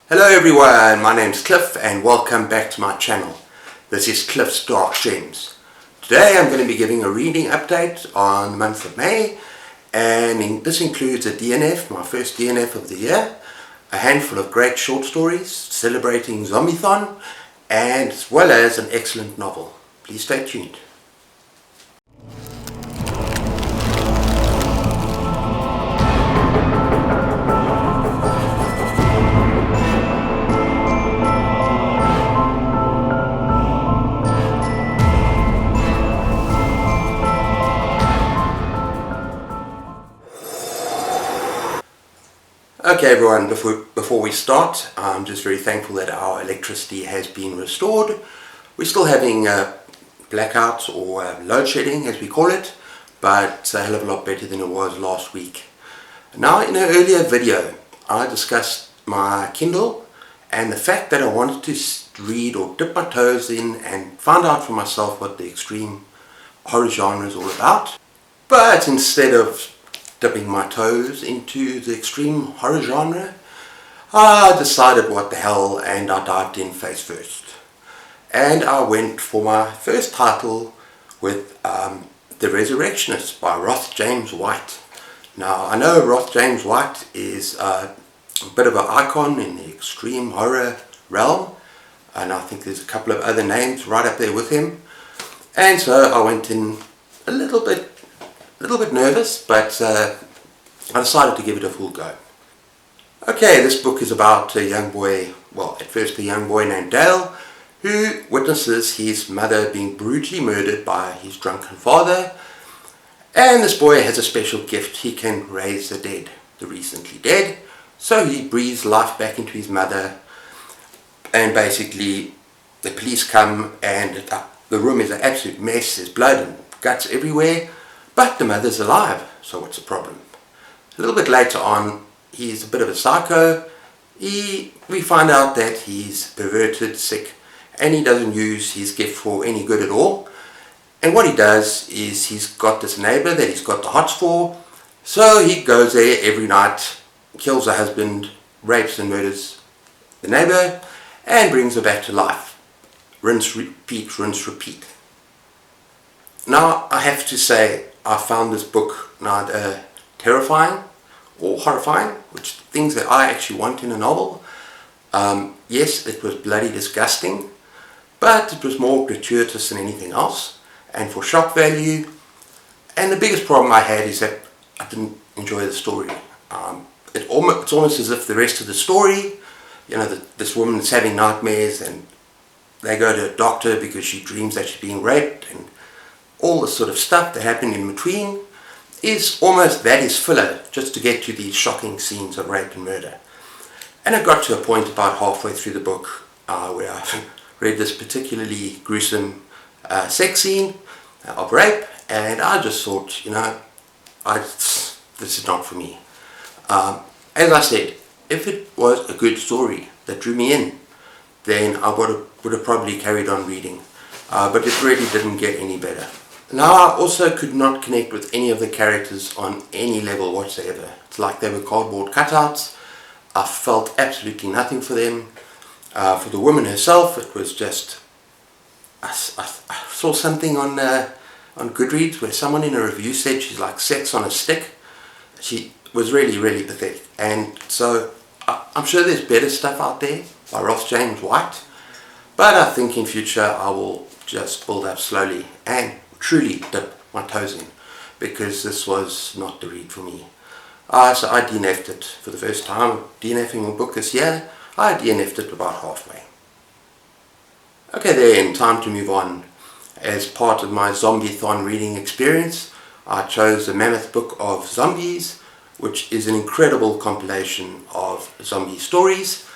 Hello everyone, my name's Cliff and welcome back to my channel. This is Cliff's Dark Gems. Today I'm going to be giving a reading update on the month of May, and this includes a DNF, my first DNF of the year, a handful of great short stories celebrating Zombiethon, and as well as an excellent novel. Please stay tuned. Okay everyone, before we start, I'm just very thankful that our electricity has been restored. We're still having blackouts or load shedding as we call it, but it's a hell of a lot better than it was last week. Now, in an earlier video I discussed my Kindle and the fact that I wanted to read or dip my toes in and find out for myself what the extreme horror genre is all about. But instead of dipping my toes into the extreme horror genre, I decided what the hell and I dived in face first. And I went for my first title with The Resurrectionist by Roth James White. Now I know Roth James White is a bit of an icon in the extreme horror realm, and I think there's a couple of other names right up there with him. And so I went in a little bit nervous, but I decided to give it a full go. Okay, this book is about a young boy, well at first a young boy named Dale, who witnesses his mother being brutally murdered by his drunken father, and this boy has a special gift. He can raise the dead, the recently dead, so he breathes life back into his mother, and basically the police come and the room is an absolute mess. There's blood and guts everywhere, but the mother's alive, so what's the problem? A little bit later on, he's a bit of a psycho. We find out that he's perverted, sick, and he doesn't use his gift for any good at all. And what he does is he's got this neighbor that he's got the hots for, so he goes there every night, kills her husband, rapes and murders the neighbor, and brings her back to life. Rinse, repeat, rinse, repeat. Now I have to say, I found this book neither terrifying or horrifying, which are things that I actually want in a novel. Yes, it was bloody disgusting, but it was more gratuitous than anything else, and for shock value. And the biggest problem I had is that I didn't enjoy the story. It's almost as if the rest of the story, you know, this woman is having nightmares and they go to a doctor because she dreams that she's being raped, and all the sort of stuff that happened in between is almost that is filler, just to get to these shocking scenes of rape and murder. And it got to a point about halfway through the book where I read this particularly gruesome sex scene of rape, and I just thought, you know, this is not for me. As I said, if it was a good story that drew me in, then I would have probably carried on reading, but it really didn't get any better. Now I also could not connect with any of the characters on any level whatsoever. It's like they were cardboard cutouts. I felt absolutely nothing for them. For the woman herself, it was just, I saw something on Goodreads where someone in a review said she's like sex on a stick. She was really pathetic, and so I'm sure there's better stuff out there by Roth James White, but I think in future I will just build up slowly and truly dip my toes in, because this was not the read for me. So I DNF'd it for the first time. DNFing a book this year, I DNF'd it about halfway. Okay then, time to move on. As part of my Zombiethon reading experience, I chose the Mammoth Book of Zombies, which is an incredible compilation of zombie stories,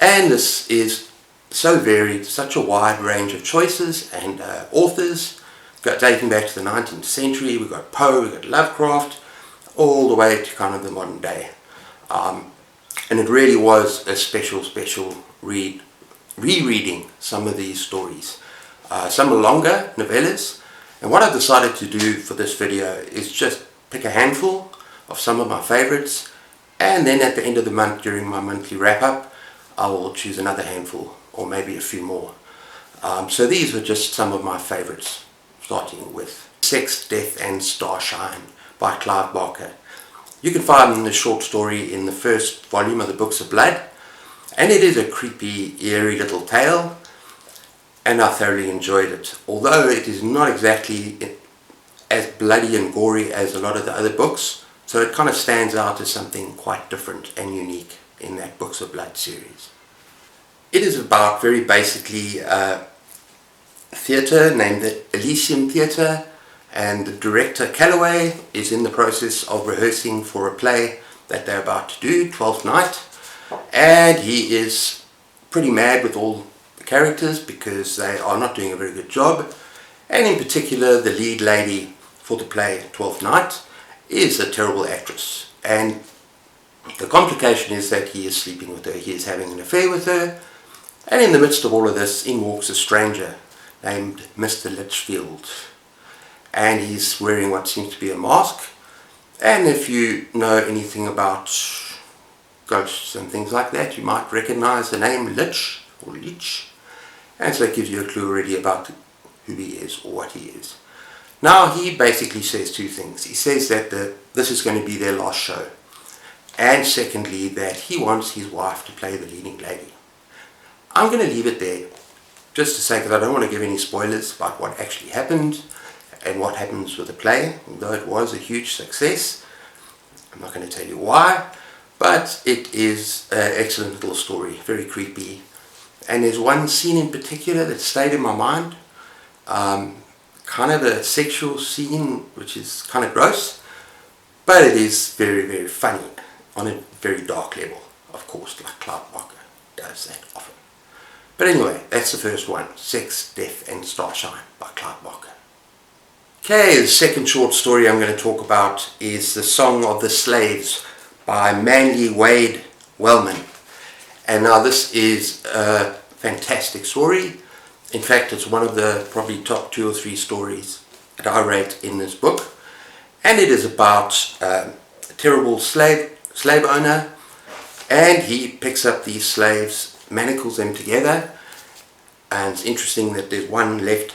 and this is so varied, such a wide range of choices and authors, dating back to the 19th century. We've got Poe, we've got Lovecraft, all the way to kind of the modern day. And it really was a special rereading some of these stories. Some are longer novellas, and what I've decided to do for this video is just pick a handful of some of my favorites, and then at the end of the month during my monthly wrap-up I will choose another handful or maybe a few more. So these are just some of my favorites, starting with Sex, Death and Starshine by Clive Barker. You can find the short story in the first volume of the Books of Blood, and it is a creepy, eerie little tale, and I thoroughly enjoyed it. Although it is not exactly as bloody and gory as a lot of the other books, so it kind of stands out as something quite different and unique in that Books of Blood series. It is about, very basically, a theatre named the Elysium Theatre, and the director Calloway is in the process of rehearsing for a play that they're about to do, Twelfth Night, and he is pretty mad with all the characters because they are not doing a very good job, and in particular the lead lady for the play Twelfth Night is a terrible actress, and the complication is that he is sleeping with her, he is having an affair with her, and in the midst of all of this in walks a stranger named Mr. Litchfield, and he's wearing what seems to be a mask. And if you know anything about ghosts and things like that, you might recognize the name Lich or Leech, and so it gives you a clue already about who he is or what he is. Now he basically says two things. He says that this is going to be their last show, and secondly that he wants his wife to play the leading lady. I'm going to leave it there just to say, because I don't want to give any spoilers about what actually happened and what happens with the play, although it was a huge success. I'm not going to tell you why, but it is an excellent little story, very creepy, and there's one scene in particular that stayed in my mind, kind of a sexual scene which is kind of gross, but it is very, very funny on a very dark level, of course, like Clive Barker does that often. But anyway, that's the first one, Sex, Death and Starshine by Clive Barker. Okay, the second short story I'm going to talk about is The Song of the Slaves by Manly Wade Wellman. And now this is a fantastic story. In fact, it's one of the probably top 2 or 3 stories that I rate in this book. And it is about a terrible slave owner, and he picks up these slaves, manacles them together, and it's interesting that there's one left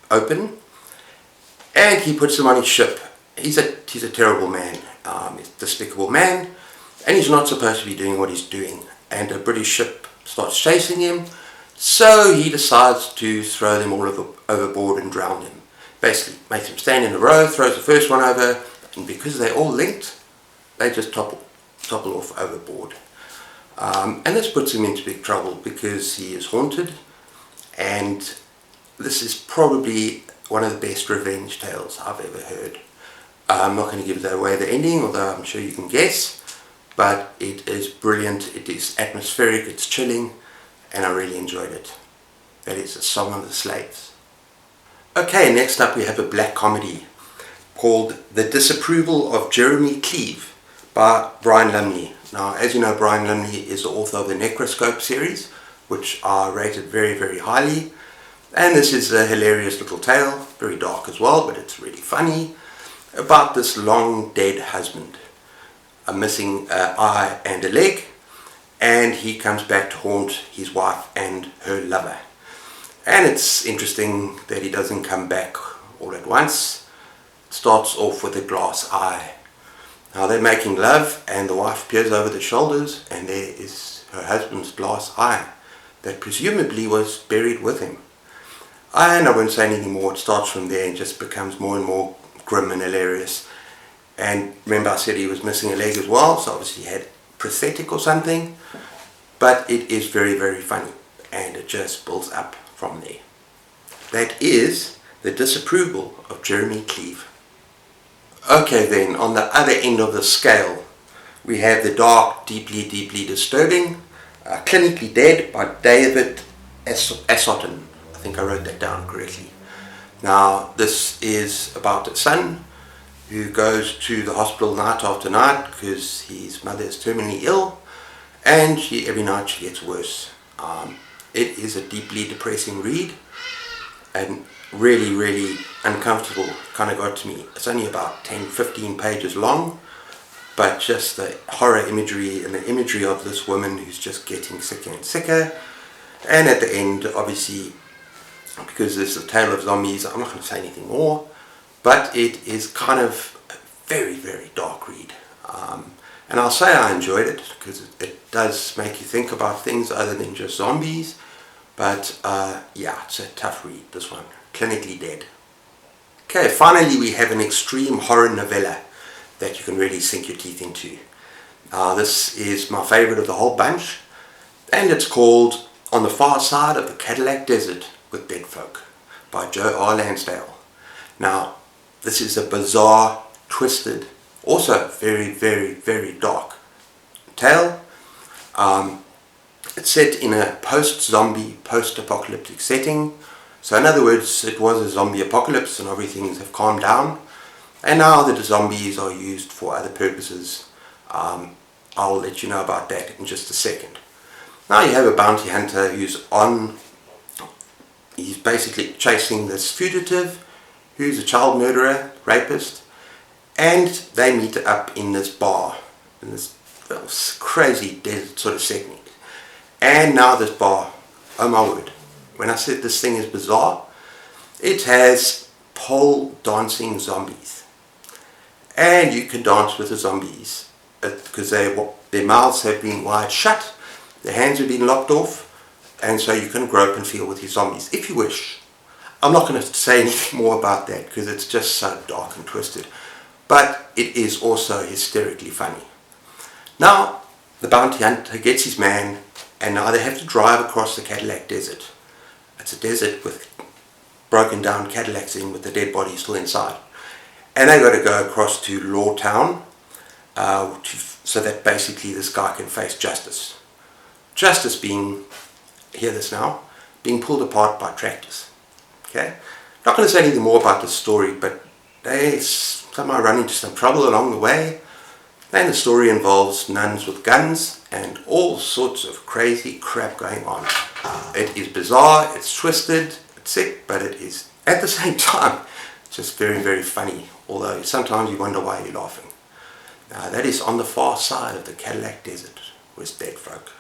open, and he puts them on his ship. He's a terrible man, he's a despicable man, and he's not supposed to be doing what he's doing, and a British ship starts chasing him, so he decides to throw them all overboard and drown them. Basically makes them stand in a row, throws the first one over, and because they're all linked, they just topple off overboard. And this puts him into big trouble because he is haunted, and this is probably one of the best revenge tales I've ever heard. I'm not going to give away the ending, although I'm sure you can guess, but it is brilliant, it is atmospheric, it's chilling, and I really enjoyed it. That is The Song of the Slaves. Okay, next up we have a black comedy called The Disapproval of Jeremy Cleave by Brian Lumley. Now, as you know, Brian Lumley is the author of the Necroscope series, which are rated very, very highly. And this is a hilarious little tale, very dark as well, but it's really funny, about this long dead husband, a missing eye and a leg, and he comes back to haunt his wife and her lover. And it's interesting that he doesn't come back all at once. It starts off with a glass eye. Now they're making love, and the wife peers over the shoulders, and there is her husband's glass eye that presumably was buried with him. And I won't say anything more. It starts from there and just becomes more and more grim and hilarious. And remember, I said he was missing a leg as well, so obviously he had prosthetic or something. But it is very, very funny, and it just builds up from there. That is The Disapproval of Jeremy Cleave. Okay then, on the other end of the scale, we have the dark, deeply, deeply disturbing, Clinically Dead by David Assotten. I think I wrote that down correctly. Now, this is about a son who goes to the hospital night after night because his mother is terminally ill, and every night she gets worse. It is a deeply depressing read, and really, really uncomfortable, kind of got to me. It's only about 10-15 pages long, but just the horror imagery and the imagery of this woman who's just getting sicker and sicker. And at the end, obviously, because this is a tale of zombies, I'm not going to say anything more, but it is kind of a very, very dark read. And I'll say I enjoyed it because it does make you think about things other than just zombies. But yeah, it's a tough read, this one. Clinically Dead. Okay, finally we have an extreme horror novella that you can really sink your teeth into. This is my favorite of the whole bunch, and it's called On the Far Side of the Cadillac Desert with Dead Folk by Joe R. Lansdale. Now, this is a bizarre, twisted, also very, very, very dark tale. It's set in a post-zombie, post-apocalyptic setting. So in other words, it was a zombie apocalypse and everything have calmed down. And now the zombies are used for other purposes. I'll let you know about that in just a second. Now you have a bounty hunter he's basically chasing this fugitive who's a child murderer, rapist, and they meet up in this bar, in this crazy desert sort of setting. And now this bar, oh my word, when I said this thing is bizarre, it has pole dancing zombies. And you can dance with the zombies because their mouths have been wide shut, their hands have been locked off, and so you can grope and feel with your zombies if you wish. I'm not going to say anything more about that because it's just so dark and twisted. But it is also hysterically funny. Now, the bounty hunter gets his man, and now they have to drive across the Cadillac Desert. It's a desert with broken down Cadillacs in with the dead body still inside. And they've got to go across to Lawtown so that basically this guy can face justice. Justice being, hear this now, being pulled apart by tractors. Okay? Not going to say anything more about the story, but they somehow run into some trouble along the way. And the story involves nuns with guns and all sorts of crazy crap going on. It is bizarre, it's twisted, it's sick, but it is at the same time just very, very funny. Although sometimes you wonder why you're laughing. That is On the Far Side of the Cadillac Desert with Dead Folk.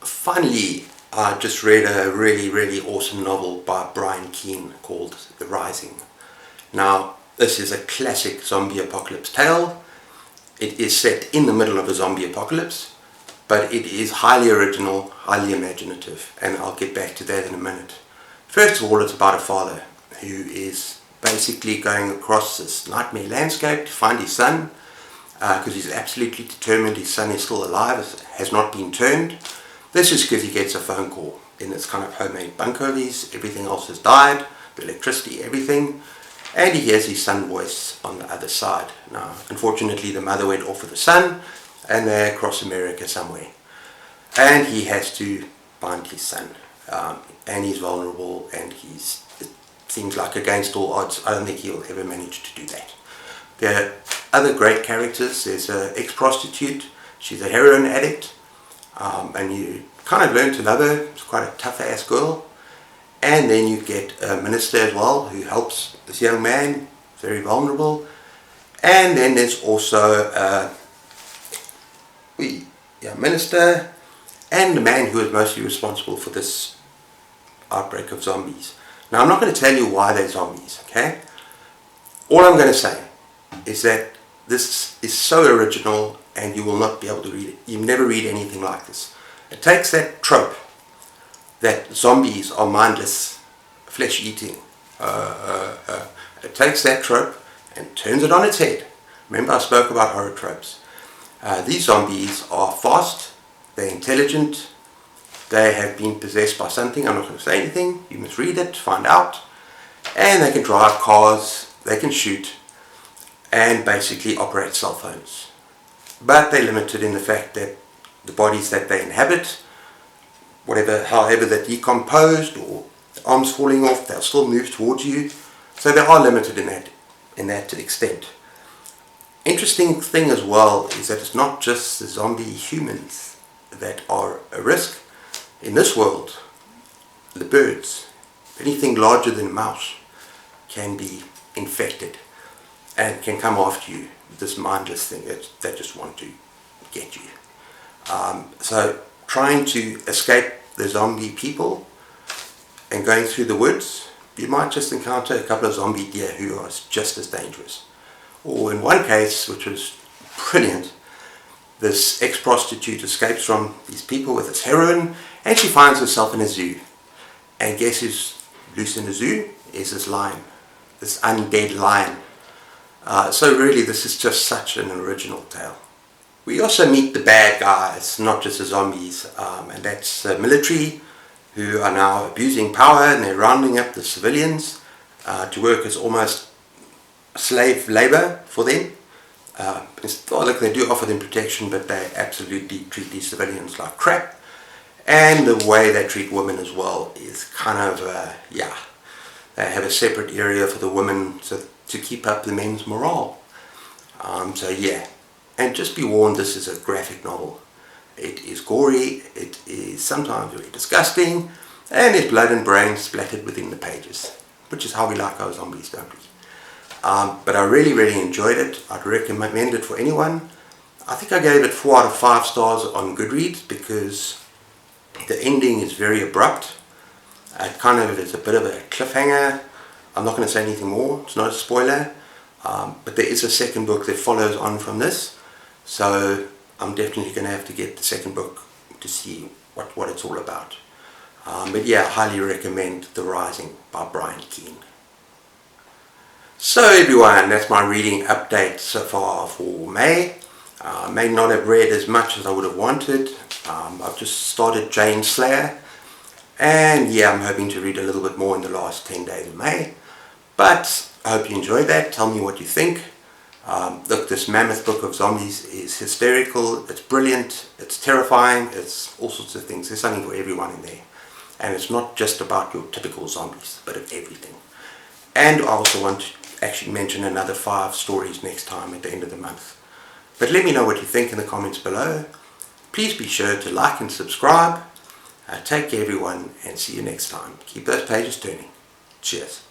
Finally, I just read a really, really awesome novel by Brian Keane called The Rising. Now, this is a classic zombie apocalypse tale. It is set in the middle of a zombie apocalypse, but it is highly original, highly imaginative, and I'll get back to that in a minute. First of all, it's about a father who is basically going across this nightmare landscape to find his son, because he's absolutely determined his son is still alive, has not been turned. This is because he gets a phone call in this kind of homemade bunker of his. Everything else has died, the electricity, everything. And he hears his son's voice on the other side. Now, unfortunately, the mother went off with the son, and they're across America somewhere. And he has to find his son. And he's vulnerable, and it seems like against all odds. I don't think he'll ever manage to do that. There are other great characters. There's an ex-prostitute. She's a heroin addict. And you kind of learn to love her. It's quite a tough-ass girl. And then you get a minister as well who helps this young man, very vulnerable. And then there's also a minister and the man who is mostly responsible for this outbreak of zombies. Now, I'm not going to tell you why they're zombies, okay? All I'm going to say is that this is so original and you will not be able to read it. You never read anything like this. It takes that trope that zombies are mindless, flesh-eating. It takes that trope and turns it on its head. Remember I spoke about horror tropes. These zombies are fast, they're intelligent, they have been possessed by something. I'm not going to say anything, you must read it, find out. And they can drive cars, they can shoot, and basically operate cell phones. But they're limited in the fact that the bodies that they inhabit, however they're decomposed or the arms falling off, they'll still move towards you. So they are limited in that extent. Interesting thing as well is that it's not just the zombie humans that are a risk. In this world, the birds, anything larger than a mouse, can be infected and can come after you this mindless thing that they just want to get you. So trying to escape the zombie people and going through the woods, you might just encounter a couple of zombie deer who are just as dangerous. Or in one case, which was brilliant, this ex-prostitute escapes from these people with this heroin, and she finds herself in a zoo. And guess who's loose in the zoo? Is this lion, this undead lion. So really this is just such an original tale. We also meet the bad guys, not just the zombies, and that's the military, who are now abusing power, and they're rounding up the civilians to work as almost slave labor for them. Look, they do offer them protection, but they absolutely treat these civilians like crap. And the way they treat women as well is kind of, they have a separate area for the women to keep up the men's morale. So yeah, and just be warned, this is a graphic novel. It is gory, it is sometimes very disgusting, and there's blood and brains splattered within the pages, which is how we like our zombies, don't we? But I really enjoyed it. I'd recommend it for anyone. I think I gave it 4 out of 5 stars on Goodreads because the ending is very abrupt. It kind of is a bit of a cliffhanger. I'm not going to say anything more, it's not a spoiler. But there is a second book that follows on from this. So I'm definitely going to have to get the second book to see what it's all about. But yeah, I highly recommend The Rising by Brian Keane. So everyone, that's my reading update so far for May. I may not have read as much as I would have wanted. I've just started Jane Slayer, and yeah, I'm hoping to read a little bit more in the last 10 days of May. But I hope you enjoyed that. Tell me what you think. Look, this Mammoth Book of Zombies is hysterical, it's brilliant, it's terrifying, it's all sorts of things. There's something for everyone in there. And it's not just about your typical zombies, but of everything. And I also want to actually mention another 5 stories next time at the end of the month. But let me know what you think in the comments below. Please be sure to like and subscribe. Take care everyone, and see you next time. Keep those pages turning. Cheers.